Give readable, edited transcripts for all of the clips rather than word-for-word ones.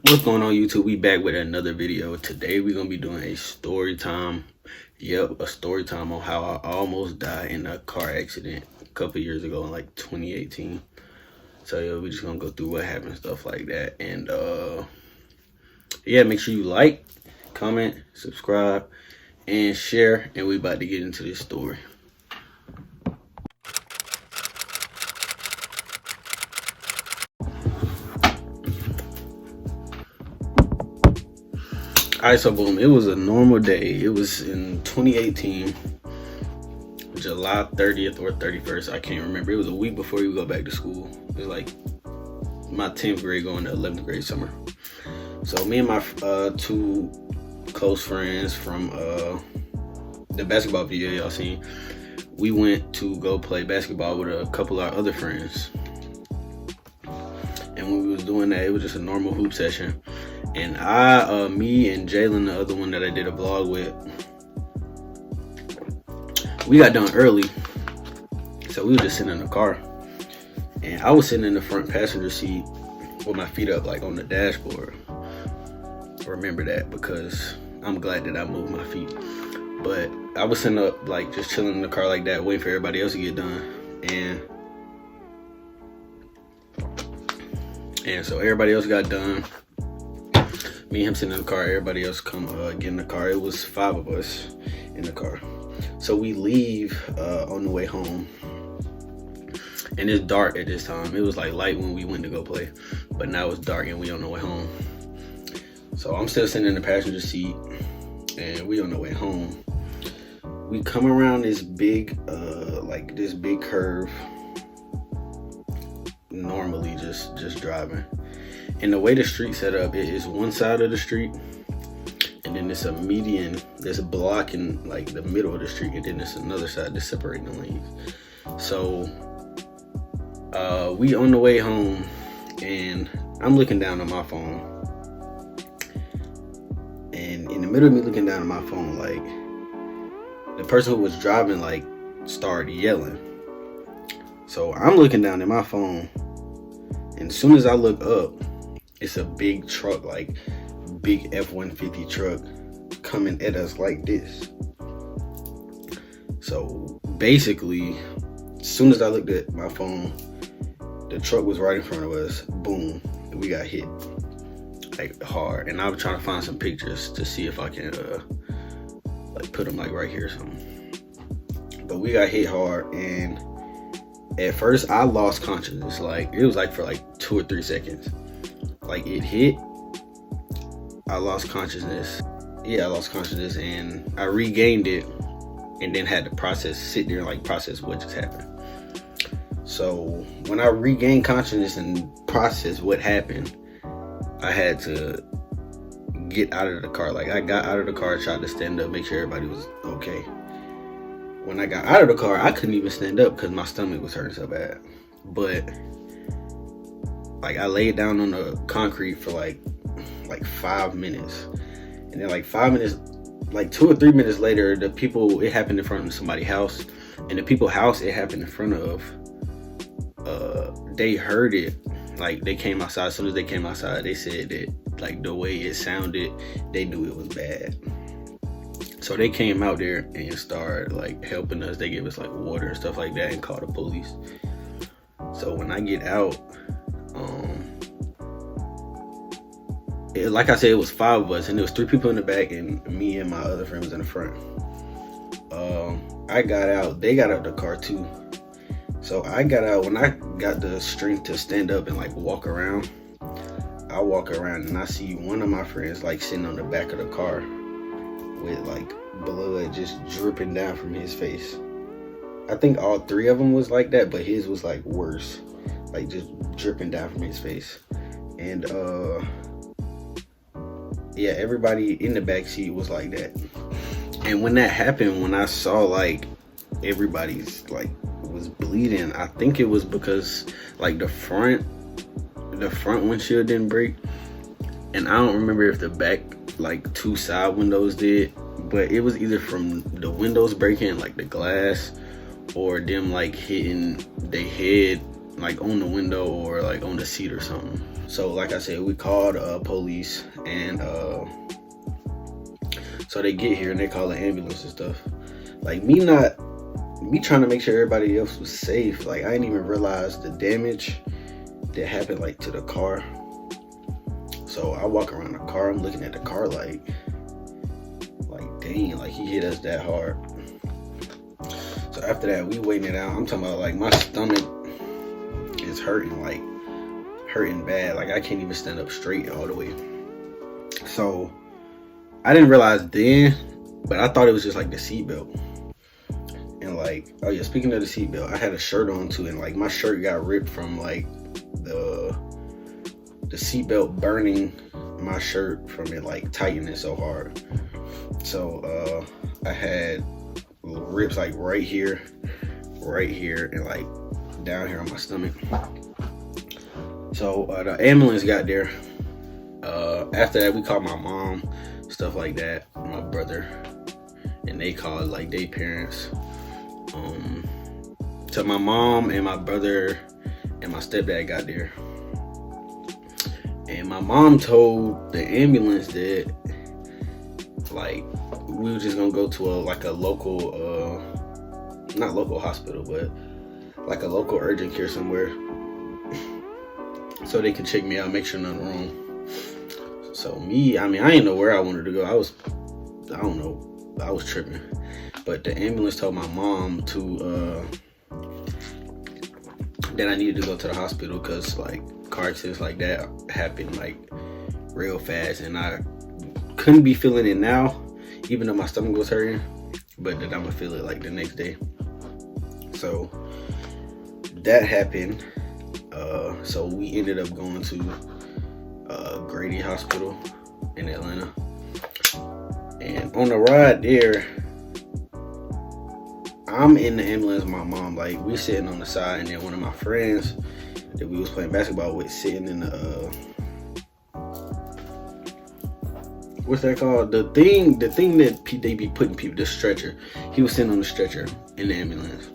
What's going on, YouTube? We back with another video. Today we're gonna be doing a story time. Yep, a story time on how I almost died in a car accident a couple years ago in like 2018. So yeah, we're just gonna go through what happened, stuff like that. And yeah, make sure you like, comment, subscribe, and share. And we about to get into this story. Alright, so boom, it was a normal day. It was in 2018, July 30th or 31st, I can't remember. It was a week before we go back to school. It was like my 10th grade going to 11th grade summer. So me and my two close friends from the basketball video y'all seen, we went to go play basketball with a couple of our other friends. And when we was doing that, it was just a normal hoop session. And me and Jalen, the other one that I did a vlog with, we got done early. So we were just sitting in the car. And I was sitting in the front passenger seat with my feet up like on the dashboard. Remember that because I'm glad that I moved my feet. But I was sitting up like just chilling in the car like that, waiting for everybody else to get done. And so everybody else got done. Me and him sitting in the car, everybody else come get in the car. It was 5 of us in the car. So we leave on the way home. And it's dark at this time. It was like light when we went to go play. But now it's dark and we on the way home. So I'm still sitting in the passenger seat and we on the way home. We come around this big, this big curve. Normally just driving. And the way the street set up, it is one side of the street, and then it's a median that's blocking like the middle of the street, and then there's another side that's separating the lanes. So we on the way home, and I'm looking down at my phone, and in the middle of me looking down at my phone, like the person who was driving like started yelling. So I'm looking down at my phone, and as soon as I look up, it's a big truck, like big F-150 truck coming at us like this. So basically, as soon as I looked at my phone, the truck was right in front of us. Boom, we got hit like hard. And I was trying to find some pictures to see if I can like put them like right here or something. But we got hit hard, and at first I lost consciousness. Like it was like for like 2 or 3 seconds. Like it hit, I lost consciousness. Yeah, I lost consciousness and I regained it, and then had to sit there and like process what just happened. So when I regained consciousness and processed what happened, I had to get out of the car. Like I got out of the car, tried to stand up, make sure everybody was okay. When I got out of the car, I couldn't even stand up because my stomach was hurting so bad. But like I laid down on the concrete for like 5 minutes, and then like 5 minutes, like 2 or 3 minutes later, it happened in front of somebody's house, and the people's house it happened in front of, they heard it. Like they came outside. As soon as they came outside, they said that like the way it sounded, they knew it was bad. So they came out there and started like helping us. They gave us like water and stuff like that and called the police. So when I get out, like I said, it was 5 of us, and there was 3 people in the back, and me and my other friend was in the front. I got out. They got out the car too. So I got out. When I got the strength to stand up and like walk around, I walk around and I see one of my friends like sitting on the back of the car with like blood just dripping down from his face. I think all 3 of them was like that, but his was like worse, like just dripping down from his face. And yeah, everybody in the back seat was like that. And when that happened, when I saw like everybody's like was bleeding, I think it was because like the front windshield didn't break, and I don't remember if the back like 2 side windows did, but it was either from the windows breaking, like the glass, or them like hitting their head like on the window or like on the seat or something. So like I said, we called police, and so they get here and they call the ambulance and stuff. Like me trying to make sure everybody else was safe. Like I didn't even realize the damage that happened like to the car. So I walk around the car, I'm looking at the car like dang, like he hit us that hard. So after that, we waiting it out. I'm talking about like my stomach is hurting bad. Like I can't even stand up straight all the way. So I didn't realize then, but I thought it was just like the seatbelt. And like, oh yeah, speaking of the seatbelt, I had a shirt on too, and like my shirt got ripped from like the seatbelt burning my shirt from it like tightening so hard. So I had rips like right here, and like down here on my stomach. So the ambulance got there. After that, we called my mom, stuff like that, my brother, and they called like their parents. So my mom and my brother and my stepdad got there, and my mom told the ambulance that like we were just gonna go to a local not local hospital, but like a local urgent care somewhere, so they could check me out, make sure nothing wrong. So me, I mean, I didn't know where I wanted to go. I was tripping. But the ambulance told my mom to that I needed to go to the hospital because like car accidents like that happen like real fast, and I couldn't be feeling it now, even though my stomach was hurting, but that I'm gonna feel it like the next day. So that happened. So we ended up going to Grady Hospital in Atlanta, and on the ride there, I'm in the ambulance with my mom, like we sitting on the side, and then one of my friends that we was playing basketball with sitting in the what's that called? The thing that they be putting people, the stretcher. He was sitting on the stretcher in the ambulance,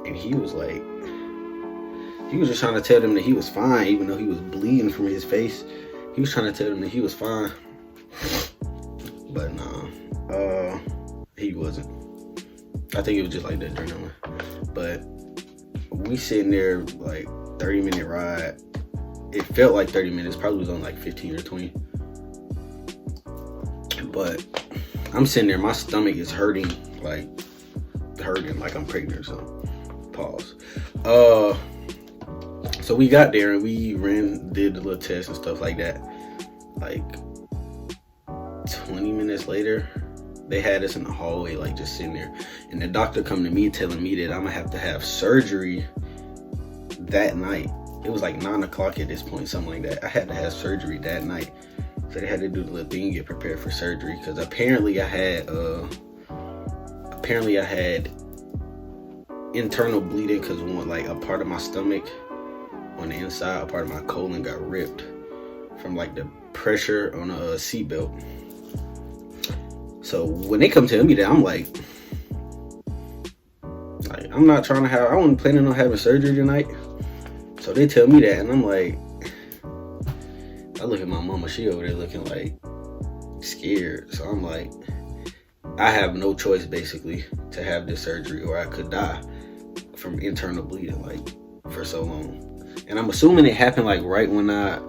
and he was just trying to tell them that he was fine, even though he was bleeding from his face. He was trying to tell them that he was fine, but nah, he wasn't. I think it was just like the adrenaline. But we sitting there like 30-minute ride. It felt like 30 minutes, probably was on like 15 or 20. But I'm sitting there, my stomach is hurting like I'm pregnant or something. Pause. So we got there and we did the little test and stuff like that. Like 20 minutes later, they had us in the hallway, like just sitting there, and the doctor come to me telling me that I'm gonna have to have surgery that night. It was like 9 o'clock at this point, something like that. I had to have surgery that night, so they had to do the little thing, get prepared for surgery, because apparently I had internal bleeding, because like a part of my stomach on the inside, a part of my colon got ripped from like the pressure on a seatbelt. So when they come tell me that, I'm like I'm not trying to I wasn't planning on having surgery tonight. So they tell me that, and I'm like, I look at my mama, she over there looking like scared. So I'm like, I have no choice basically to have this surgery, or I could die from internal bleeding like for so long. And I'm assuming it happened like right when the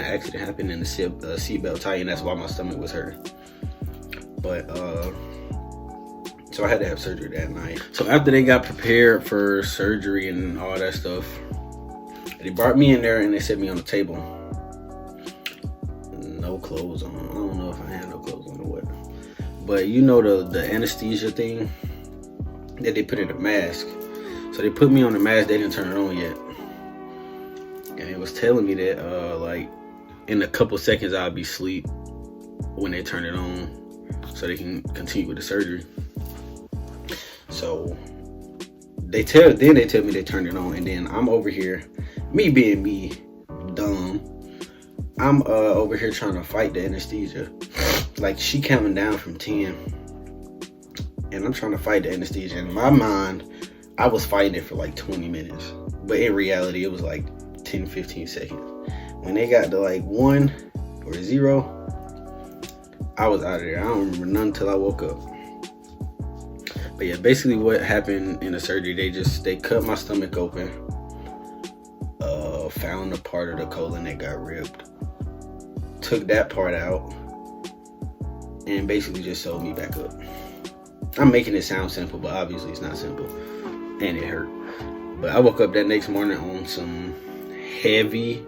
accident happened and the seatbelt tightened. That's why my stomach was hurting. But so I had to have surgery that night. So after they got prepared for surgery and all that stuff, they brought me in there and they set me on the table. No clothes on. I don't know if I had no clothes on or what. But you know the anesthesia thing that they put in the mask. So they put me on the mask, they didn't turn it on yet. And it was telling me that like in a couple seconds I'll be asleep when they turn it on, so they can continue with the surgery. So they tell me they turned it on, and then I'm over here, me being me, dumb, I'm over here trying to fight the anesthesia. Like she counting down from 10, and I'm trying to fight the anesthesia. In my mind, I was fighting it for like 20 minutes. But in reality, it was like 10, 15 seconds. When they got to like 1 or 0, I was out of there. I don't remember none until I woke up. But yeah, basically what happened in the surgery, they cut my stomach open, found a part of the colon that got ripped, took that part out, and basically just sewed me back up. I'm making it sound simple, but obviously it's not simple, and it hurt. But I woke up that next morning on some heavy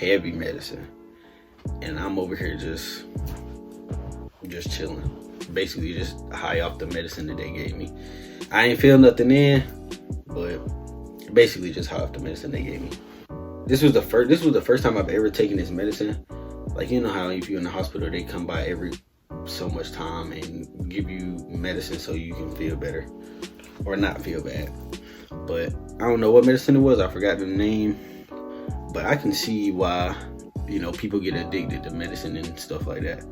medicine, and I'm over here just chilling, basically just high off the medicine that they gave me. I ain't feel nothing in, but basically just high off the medicine they gave me. This was the first time I've ever taken this medicine. Like, you know how if you're in the hospital, they come by every so much time and give you medicine so you can feel better or not feel bad. But I don't know what medicine it was. I forgot the name, but I can see why, you know, people get addicted to medicine and stuff like that.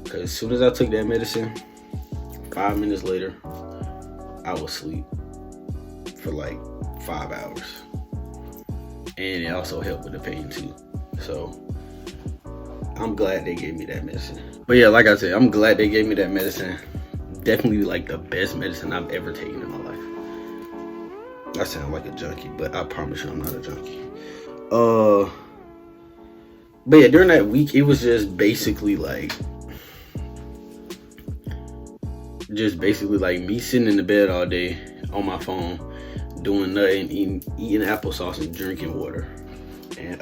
Because as soon as I took that medicine, 5 minutes later, I was asleep for like 5 hours. And it also helped with the pain too. So I'm glad they gave me that medicine. But yeah, like I said, I'm glad they gave me that medicine. Definitely like the best medicine I've ever taken in my life. I sound like a junkie, but I promise you I'm not a junkie. But yeah, during that week, it was just basically like me sitting in the bed all day on my phone, doing nothing, eating applesauce and drinking water. And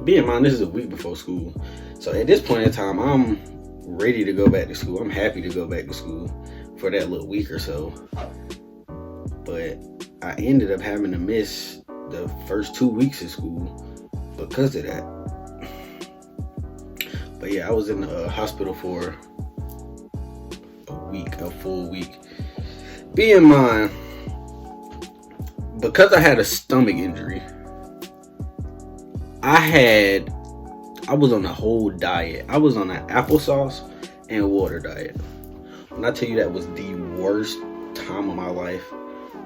bear in mind, this is a week before school. So at this point in time, I'm ready to go back to school. I'm happy to go back to school for that little week or so. But I ended up having to miss the first 2 weeks of school because of that. But yeah, I was in the hospital for a full week. Bear in mind, because I had a stomach injury, I was on a whole diet. I was on an applesauce and water diet. When I tell you that was the worst time of my life,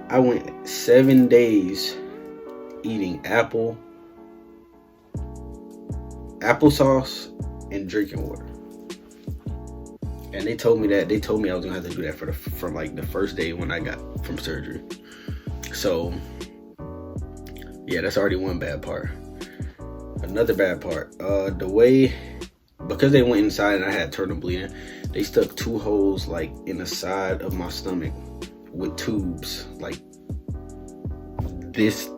I went 7 days eating applesauce and drinking water. And they told me I was gonna have to do that from like the first day when I got from surgery. So yeah, that's already one bad part. Another bad part, because they went inside and I had internal bleeding, they stuck 2 holes like in the side of my stomach with tubes like this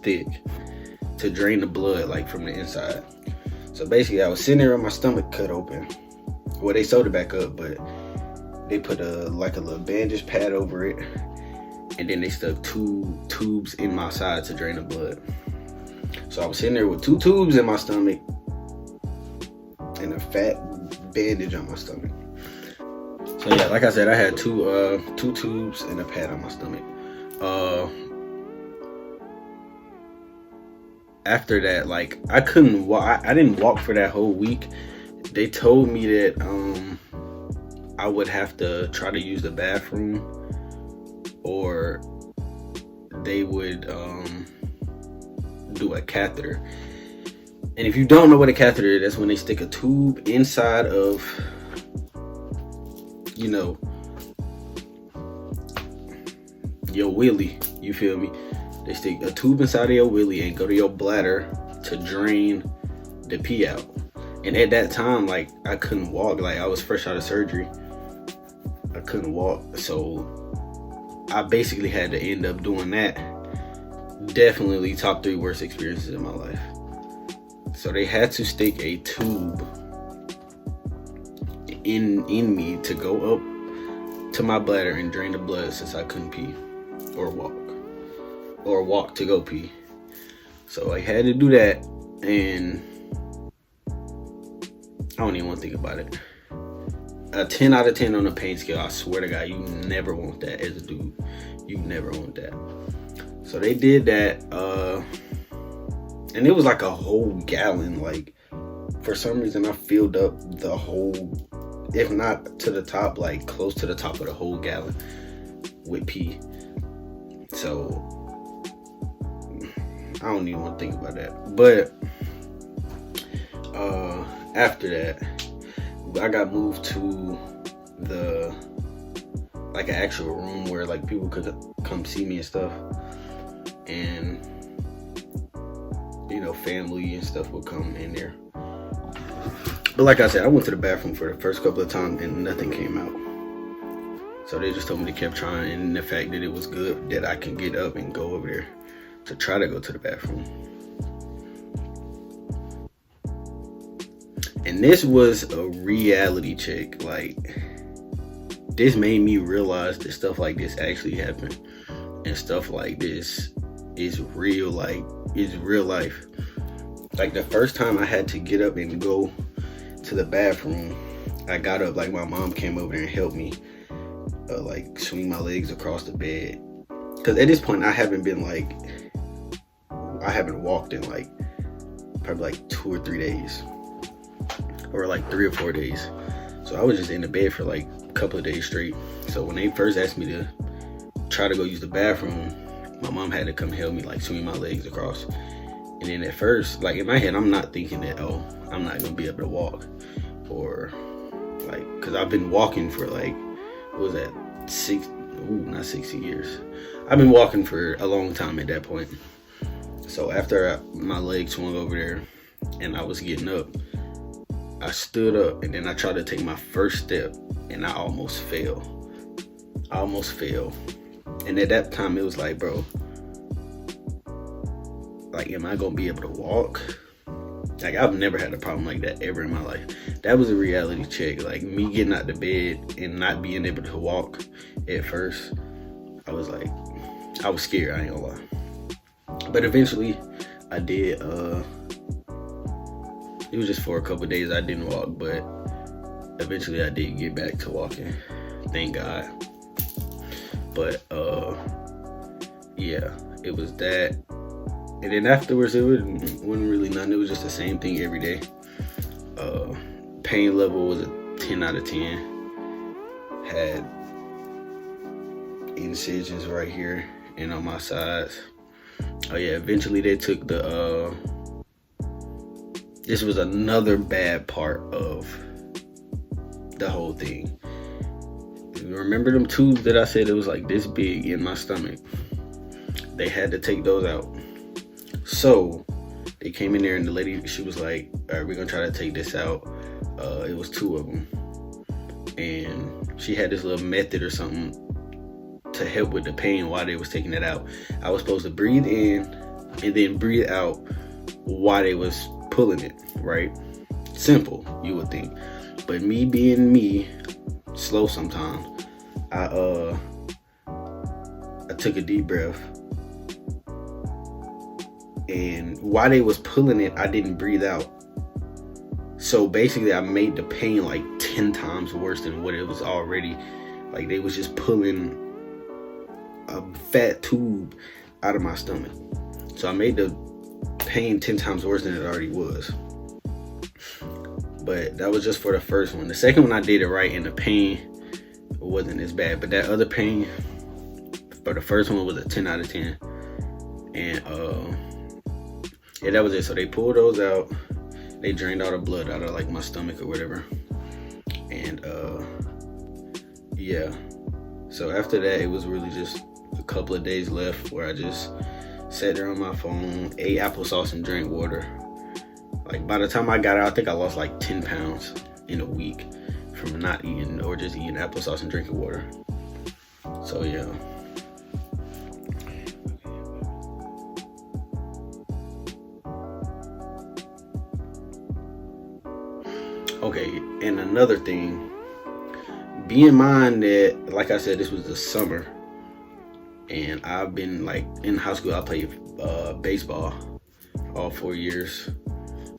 thick to drain the blood like from the inside. So basically I was sitting there with my stomach cut open. Well, they sewed it back up, but they put a little bandage pad over it, and then they stuck 2 tubes in my side to drain the blood. So I was sitting there with 2 tubes in my stomach and a fat bandage on my stomach. So yeah, like I said, I had two tubes and a pad on my stomach. After that, like, I couldn't walk. I didn't walk for that whole week. They told me that I would have to try to use the bathroom, or they would do a catheter. And if you don't know what a catheter is, that's when they stick a tube inside of, you know, your willy. You feel me? They stick a tube inside of your willy and go to your bladder to drain the pee out. And at that time, like, I couldn't walk. Like, I was fresh out of surgery. I couldn't walk. So I basically had to end up doing that. Definitely top 3 worst experiences in my life. So they had to stick a tube in me to go up to my bladder and drain the blood, since I couldn't pee or walk to go pee. So I had to do that, and I don't even want to think about it. A 10 out of 10 on the pain scale. I swear to God, you never want that as a dude. You never want that. So they did that, and it was like a whole gallon. Like, for some reason, I filled up the whole, if not to the top, like close to the top of the whole gallon with pee. So I don't even want to think about that. But after that, I got moved to like an actual room where like people could come see me and stuff, and family and stuff would come in there. But like I said, I went to the bathroom for the first couple of times and nothing came out. So they just told me to keep trying, and the fact that it was good that I can get up and go over there to try to go to the bathroom. And this was a reality check. Like, this made me realize that stuff like this actually happened, and stuff like this is real. Like, it's real life. Like, the first time I had to get up and go to the bathroom, I got up, like my mom came over there and helped me like swing my legs across the bed, because at this point I haven't walked in like probably like 2 or 3 days, or like 3 or 4 days. So I was just in the bed for like a couple of days straight. So when they first asked me to try to go use the bathroom, my mom had to come help me like swing my legs across. And then at first, like in my head, I'm not thinking that, oh, I'm not gonna be able to walk, or like, because I've been walking for like, what was that, not 60 years. I've been walking for a long time at that point. So after my leg swung over there and I was getting up, I stood up, and then I tried to take my first step, and I almost fell. And at that time it was like, bro, like, am I gonna be able to walk? Like, I've never had a problem like that ever in my life. That was a reality check. Like, me getting out of bed and not being able to walk at first, I was scared, I ain't gonna lie. But eventually I did. It was just for a couple of days I didn't walk, but eventually I did get back to walking, thank God. But yeah, it was that. And then afterwards, it wasn't really nothing. It was just the same thing every day. Pain level was a 10 out of 10. Had incisions right here and on my sides. Oh yeah, eventually they took this was another bad part of the whole thing. Remember them tubes that I said it was like this big in my stomach? They had to take those out. So they came in there, and the lady, she was like, all right, we're gonna try to take this out. It was 2 of them, and she had this little method or something to help with the pain while they was taking it out. I was supposed to breathe in and then breathe out while they was pulling it, right? Simple, you would think. But me being me, slow sometimes, I took a deep breath, and while they was pulling it, I didn't breathe out. So basically I made the pain like 10 times worse than what it was already. Like, they was just pulling a fat tube out of my stomach. So I made the pain 10 times worse than it already was. But that was just for the first one. The second one I did it right, and the pain wasn't as bad. But that other pain for the first one was a 10 out of 10. And yeah, that was it. So they pulled those out. They drained all the blood out of like my stomach or whatever. And yeah. So after that, it was really just a couple of days left where I just sat there on my phone, ate applesauce and drank water. Like, by the time I got out, I think I lost like 10 pounds in a week from not eating, or just eating applesauce and drinking water. So yeah. Okay, and another thing, be in mind that, like I said, this was the summer, and I've been like in high school, I played baseball all 4 years.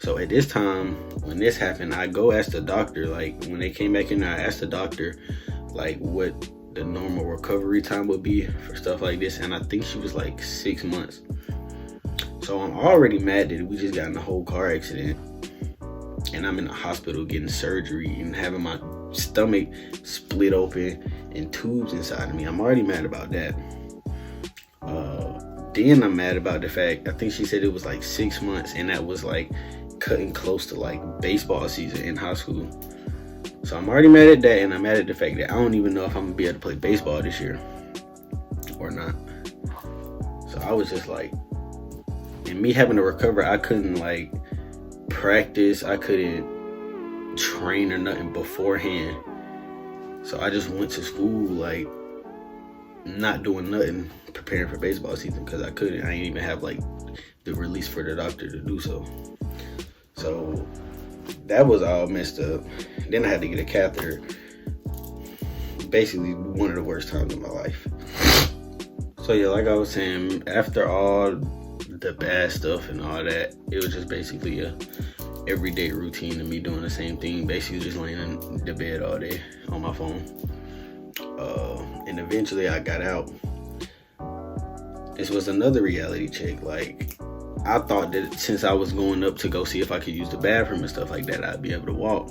So at this time, when this happened, I go ask the doctor, like when they came back in, I asked the doctor like what the normal recovery time would be for stuff like this, and I think she was like 6 months. So I'm already mad that we just got in a whole car accident, and I'm in the hospital getting surgery and having my stomach split open and tubes inside of me. I'm already mad about that. then I'm mad about the fact, I think she said it was like 6 months, and that was like cutting close to like baseball season in high school. So I'm already mad at that, and I'm mad at the fact that I don't even know if I'm gonna be able to play baseball this year or not. So I was just like, and me having to recover, I couldn't like practice, I couldn't train or nothing beforehand. So I just went to school like not doing nothing, preparing for baseball season, because I didn't even have like the release for the doctor to do so. So that was all messed up. Then I had to get a catheter. Basically one of the worst times of my life. So yeah, like I was saying, after all the bad stuff and all that, it was just basically a everyday routine of me doing the same thing, basically just laying in the bed all day on my phone. And eventually I got out. This was another reality check. Like, I thought that since I was going up to go see if I could use the bathroom and stuff like that, I'd be able to walk,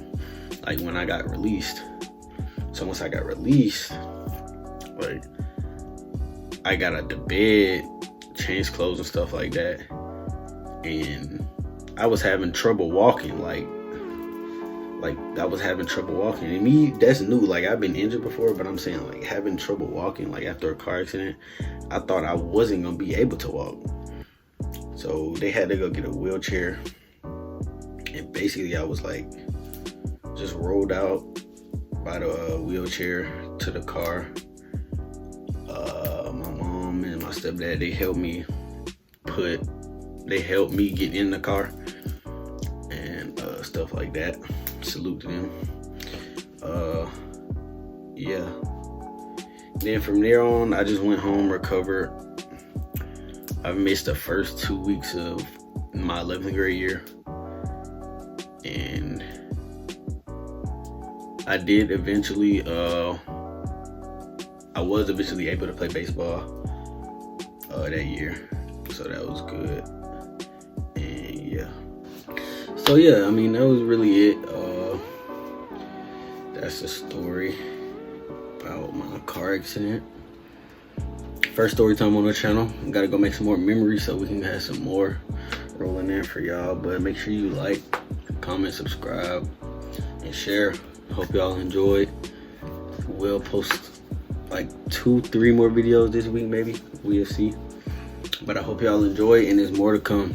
like when I got released. So once I got released, like, I got out the bed, changed clothes and stuff like that, and I was having trouble walking. Like I was having trouble walking. And me, that's new. Like, I've been injured before, but I'm saying like having trouble walking, like after a car accident, I thought I wasn't gonna be able to walk. So they had to go get a wheelchair, and basically I was like just rolled out by the wheelchair to the car. My mom and my stepdad, they helped me get in the car and stuff like that. Salute to them. Yeah. Then from there on, I just went home, recovered. I missed the first 2 weeks of my 11th grade year, and I did eventually, I was eventually able to play baseball that year, so that was good. And yeah, so yeah, I mean, that was really it. That's the story about my car accident. First story time on the channel. Gotta go make some more memories so we can have some more rolling in for y'all. But make sure you like, comment, subscribe, and share. Hope y'all enjoyed. We'll post like 2-3 more videos this week, maybe. We'll see. But I hope y'all enjoy, and there's more to come.